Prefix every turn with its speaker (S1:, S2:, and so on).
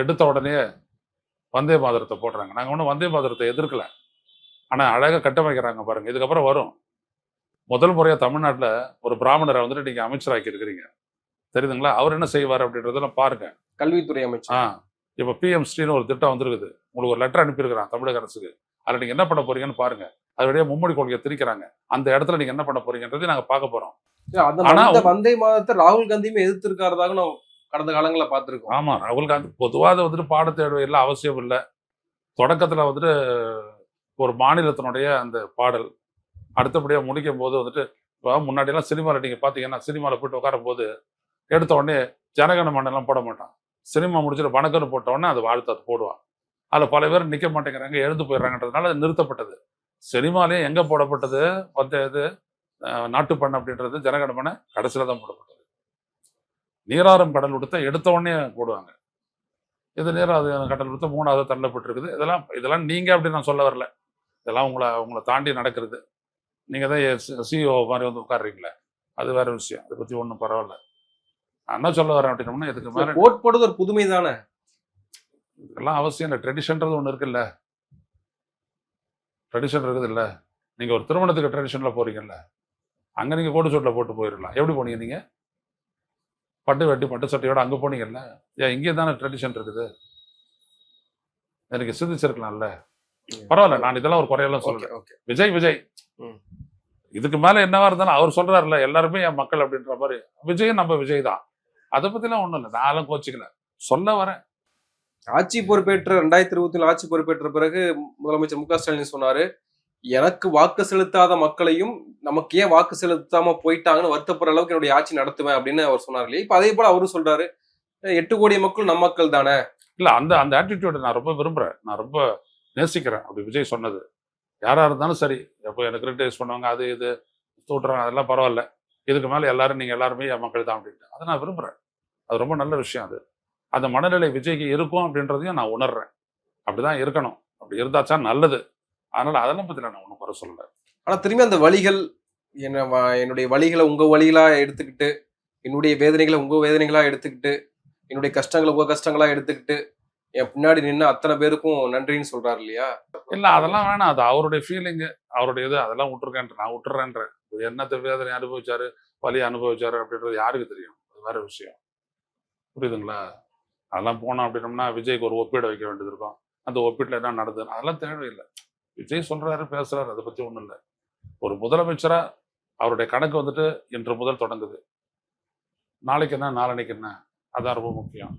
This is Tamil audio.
S1: எடுத்த உடனே வந்தே மாதரத்தை போடுறாங்க. நாங்கள் ஒன்றும் வந்தே மாதரத்தை எதிர்க்கல. ஆனால் அழகாக கட்டமைக்கிறாங்க பாருங்க. இதுக்கப்புறம் வரும். முதல் முறையாக தமிழ்நாட்டில் ஒரு பிராமணரை வந்துட்டு நீங்கள் அமைச்சராக்கி இருக்கிறீங்க. தெரியுதுங்களா? அவர் என்ன செய்வார் அப்படின்றதெல்லாம் பாருங்க.
S2: கல்வித்துறை அமைச்சர்.
S1: இப்போ பிஎம்ஸ்டின்னு ஒரு திட்டம் வந்துருக்குது. உங்களுக்கு ஒரு லெட்டர் அனுப்பியிருக்கிறான் தமிழக அரசுக்கு. அதில் நீங்கள் என்ன பண்ண போறீங்கன்னு பாருங்க. அதோடைய மும்மொழி கொள்கையை திரிக்கிறாங்க. அந்த இடத்துல நீங்க என்ன பண்ண போறீங்கன்றதை நாங்கள் பார்க்க போறோம்.
S2: ஆனா வந்தே மாதத்தை ராகுல் காந்தியுமே எதிர்த்திருக்காரதாக நம்ம கடந்த காலங்களில் பார்த்துருக்கோம்.
S1: ஆமா, ராகுல் காந்தி பொதுவாக வந்துட்டு பாடத்தேர்வு அவசியம் இல்லை. தொடக்கத்தில் வந்துட்டு ஒரு மாநிலத்தினுடைய அந்த பாடல் அடுத்தபடியாக முடிக்கும் போது வந்துட்டு முன்னாடியெல்லாம் சினிமாவில் நீங்கள் பார்த்தீங்கன்னா சினிமாவில் போயிட்டு உட்காரும் போது எடுத்த உடனே ஜனகன மண்டலம் போட மாட்டான். சினிமா முடிச்சுட்டு வணக்கம்னு போட்ட உடனே அது வாழ்த்து அது போடுவான். அதில் பல பேர் நிற்க மாட்டேங்கிறாங்க, எழுந்து போயிடுறாங்கன்றதுனால அது நிறுத்தப்பட்டது. சினிமாலேயே எங்கே போடப்பட்டது இது நாட்டுப்பண்ணு அப்படின்றது ஜனகணமன கடைசியில் தான் போடப்பட்டது. நீராறும் கடல் விடுத்த எடுத்த உடனே போடுவாங்க. இது நீராது கடல் விடுத்த 3வது தள்ளப்பட்டிருக்குது. இதெல்லாம் நீங்க அப்படி நான் சொல்ல வரல. இதெல்லாம் உங்களை தாண்டி நடக்கிறது. நீங்க தான் சிஇஓ மாதிரி வந்து உட்காடுறீங்களே, அது வேற விஷயம். அதை பத்தி ஒன்றும் பரவாயில்ல. நான் என்ன சொல்ல வரேன் அப்படின்னோம்னா இதுக்கு மேல
S2: ஓட் போடுறது ஒரு புதுமை தானே.
S1: இதெல்லாம் அவசியம் இல்லை. ட்ரெடிஷன்றது ஒன்று இருக்குல்ல, ட்ரெடிஷன் இருக்குது இல்லை. நீங்க ஒரு திருமணத்துக்கு ட்ரெடிஷன்ல போறீங்கல்ல, அங்க நீங்க கோட்டு சூட்டில் போட்டு போயிடலாம். எப்படி போனீங்க நீங்க? பட்டு வெட்டி பட்டு சட்டையோட அங்க போனீங்கல்ல. ஏன் இங்கே தானே ட்ரெடிஷன் இருக்குது. எனக்கு சிந்திச்சிருக்கலாம்ல. பரவாயில்ல, நான் இதெல்லாம் ஒரு குறையெல்லாம் சொல்றேன். விஜய் இதுக்கு மேல என்னவா இருந்தாலும் அவர் சொல்றாருல்ல, எல்லாருமே என் மக்கள் அப்படின்ற மாதிரி. விஜய் நம்ம விஜய் தான். அதை பத்திலாம் ஒண்ணும் இல்லை. நானும் கோச்சிக்கல, சொல்ல வரேன்.
S2: ஆட்சி பொறுப்பேற்ற 2020 ஆட்சி பொறுப்பேற்ற பிறகு முதலமைச்சர் மு க ஸ்டாலின் சொன்னாரு, எனக்கு வாக்கு செலுத்தாத மக்களையும் நமக்கு ஏன் வாக்கு செலுத்தாம போயிட்டாங்கன்னு வருத்தப்படுற அளவுக்கு என்னுடைய ஆட்சி நடத்துவேன் அப்படின்னு அவர் சொன்னார் இல்லையா. இப்ப அதே போல அவரும் சொல்றாரு, 8 கோடி மக்கள் நம்ம மக்கள் தானே.
S1: இல்ல, அந்த ஆட்டிடியூட நான் ரொம்ப விரும்புறேன், நான் ரொம்ப நேசிக்கிறேன். அப்படி விஜய் சொன்னது யாரா இருந்தாலும் சரி, எப்போ எனக்கு கிரிட்டிசைஸ் பண்ணுவாங்க, அது இது தூட்டுறாங்க, அதெல்லாம் பரவாயில்ல. இதுக்கு மேல எல்லாரும் நீங்க எல்லாருமே என் மக்கள் தான் அப்படின்ட்டு அதை நான் விரும்புறேன். அது ரொம்ப நல்ல விஷயம். அது அந்த மனநிலை விஜய்க்கு இருக்கும் அப்படின்றதையும் நான் உணர்றேன். அப்படிதான் இருக்கணும். அப்படி இருந்தாச்சா நல்லது. அதனால அதெல்லாம் பத்தி நான் ஒன்றும் குறை சொல்லல.
S2: ஆனா திரும்பி அந்த வழிகள் என்னுடைய வழிகளை உங்க வழிகளா எடுத்துக்கிட்டு, என்னுடைய வேதனைகளை உங்க வேதனைகளா எடுத்துக்கிட்டு, என்னுடைய கஷ்டங்களை உங்க கஷ்டங்களா எடுத்துக்கிட்டு என் பின்னாடி நின்று அத்தனை பேருக்கும் நன்றின்னு சொல்றாரு இல்லையா.
S1: இல்ல, அதெல்லாம் வேணாம். அது அவருடைய ஃபீலிங்கு, அவருடைய இது. அதெல்லாம் விட்டுருக்கேன்ற நான் விட்டுறேன்றேன். என்னத்தை வேதனை அனுபவிச்சாரு, வலியை அனுபவிச்சாரு அப்படின்றது யாருக்கு தெரியும். அது வேற விஷயம். புரியுதுங்களா? அதெல்லாம் போனோம் அப்படின்னோம்னா விஜய்க்கு ஒரு ஒப்பீடு வைக்க வேண்டியது இருக்கும். அந்த ஒப்பீட்டில் என்ன நடந்தது அதெல்லாம் தேவையில்லை. விஜய் சொல்றாரு, பேசுறாரு, அதை பத்தி ஒன்றும் இல்லை. ஒரு முதலமைச்சரா அவருடைய கணக்கு வந்துட்டு இன்று முதல் தொடங்குது. நாளைக்கு என்ன, நாளன்னைக்கு என்ன, அதான் ரொம்ப முக்கியம்.